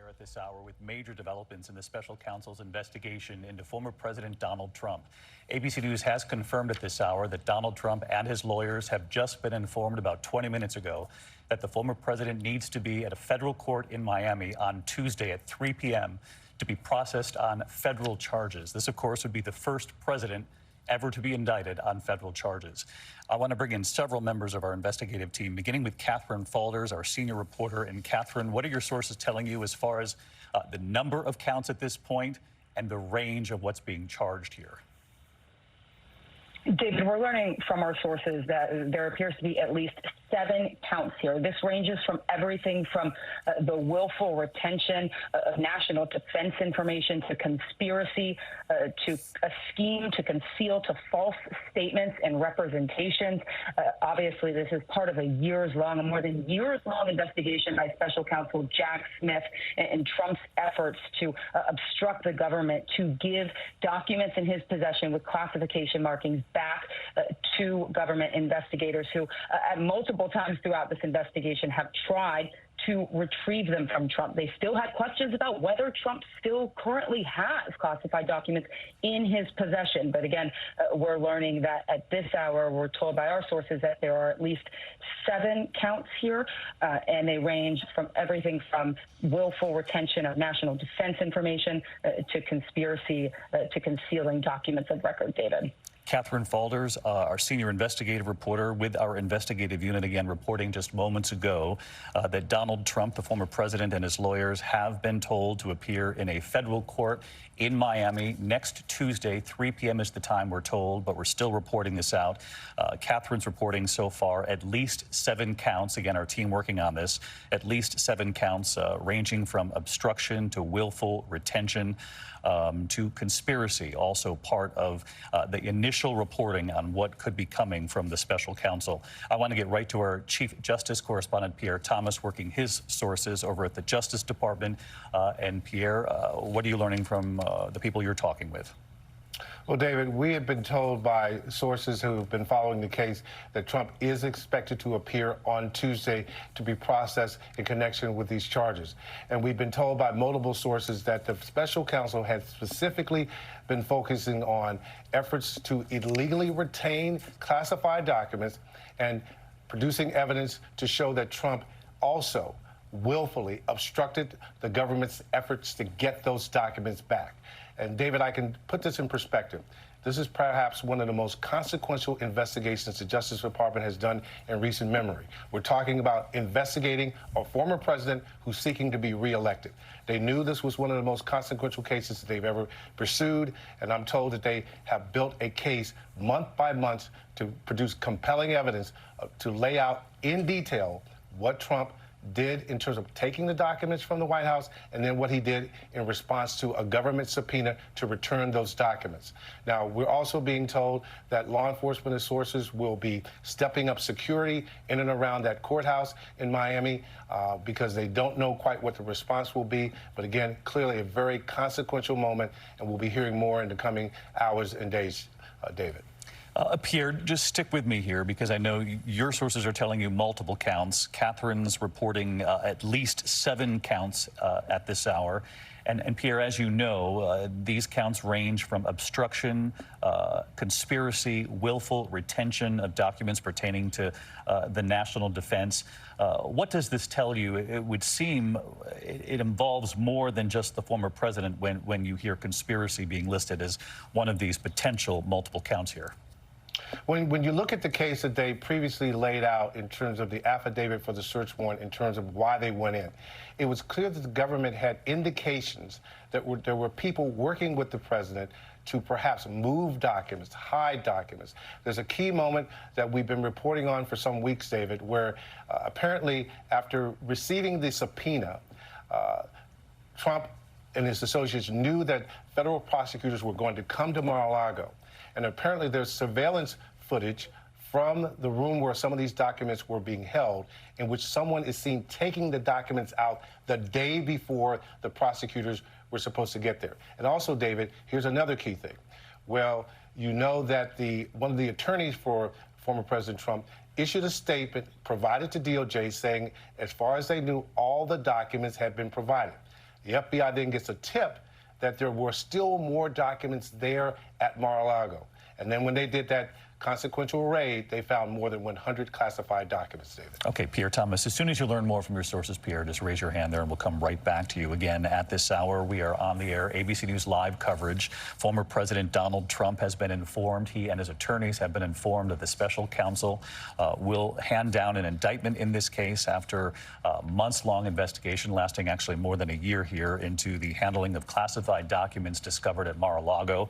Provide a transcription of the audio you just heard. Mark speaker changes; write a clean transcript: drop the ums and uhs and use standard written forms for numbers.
Speaker 1: Pierre at this hour with major developments in the special counsel's investigation into former President Donald Trump. ABC News has confirmed at this hour that Donald Trump and his lawyers have just been informed about 20 minutes ago that the former president needs to be at a federal court in Miami on Tuesday at 3 p.m. to be processed on federal charges. This, of course, would be the first president ever to be indicted on federal charges. I want to bring in several members of our investigative team, beginning with Catherine Faulders, our senior reporter. And Catherine, what are your sources telling you as far as the number of counts at this point and the range of what's being charged here?
Speaker 2: David, we're learning from our sources that there appears to be at least 7 counts here. This ranges from everything from the willful retention of national defense information to conspiracy to a scheme to conceal to false statements and representations. Obviously, this is part of a more than years-long investigation by special counsel Jack Smith and Trump's efforts to obstruct the government to give documents in his possession with classification markings back to government investigators who at multiple times throughout this investigation have tried to retrieve them from Trump. They still had questions about whether Trump still currently has classified documents in his possession. But again, we're learning that at this hour, we're told by our sources that there are at least 7 counts here, and they range from everything from willful retention of national defense information to conspiracy to concealing documents of record, David.
Speaker 1: Catherine Faulders, our senior investigative reporter with our investigative unit, again reporting just moments ago that Donald Trump, the former president, and his lawyers have been told to appear in a federal court in Miami next Tuesday. 3 p.m. is the time we're told, but we're still reporting this out. Catherine's reporting so far at least 7 counts. Again, our team working on this, at least 7 counts ranging from obstruction to willful retention to conspiracy, also part of the initial reporting on what could be coming from the special counsel. I want to get right to our Chief Justice correspondent, Pierre Thomas, working his sources over at the Justice Department. And Pierre, what are you learning from the people you're talking with?
Speaker 3: Well, David, we have been told by sources who have been following the case that Trump is expected to appear on Tuesday to be processed in connection with these charges. And we've been told by multiple sources that the special counsel has specifically been focusing on efforts to illegally retain classified documents and producing evidence to show that Trump also willfully obstructed the government's efforts to get those documents back. And David, I can put this in perspective. This is perhaps one of the most consequential investigations the Justice Department has done in recent memory. We're talking about investigating a former president who's seeking to be reelected. They knew this was one of the most consequential cases that they've ever pursued, and I'm told that they have built a case month by month to produce compelling evidence to lay out in detail what Trump did in terms of taking the documents from the White House and then what he did in response to a government subpoena to return those documents. Now, we're also being told that law enforcement and sources will be stepping up security in and around that courthouse in Miami because they don't know quite what the response will be. But again, clearly a very consequential moment, and we'll be hearing more in the coming hours and days, David.
Speaker 1: Pierre, just stick with me here because I know your sources are telling you multiple counts. Catherine's reporting at least 7 counts at this hour. And Pierre, as you know, these counts range from obstruction, conspiracy, willful retention of documents pertaining to the national defense. What does this tell you? It would seem it involves more than just the former president when you hear conspiracy being listed as one of these potential multiple counts here.
Speaker 3: When you look at the case that they previously laid out in terms of the affidavit for the search warrant, in terms of why they went in, it was clear that the government had indications that there were people working with the president to perhaps move documents, hide documents. There's a key moment that we've been reporting on for some weeks, David, where apparently after receiving the subpoena, Trump and his associates knew that federal prosecutors were going to come to Mar-a-Lago. And apparently there's surveillance footage from the room where some of these documents were being held, in which someone is seen taking the documents out the day before the prosecutors were supposed to get there. And also, David, here's another key thing. Well, you know that one of the attorneys for former President Trump issued a statement provided to DOJ saying, as far as they knew, all the documents had been provided. The FBI then gets a tip that there were still more documents there at Mar-a-Lago. And then when they did that consequential raid, they found more than 100 classified documents, David.
Speaker 1: Okay, Pierre Thomas, as soon as you learn more from your sources, Pierre, just raise your hand there and we'll come right back to you. Again, at this hour, we are on the air, ABC News live coverage. Former President Donald Trump has been informed, he and his attorneys have been informed that the special counsel will hand down an indictment in this case after a months-long investigation lasting actually more than a year here into the handling of classified documents discovered at Mar-a-Lago.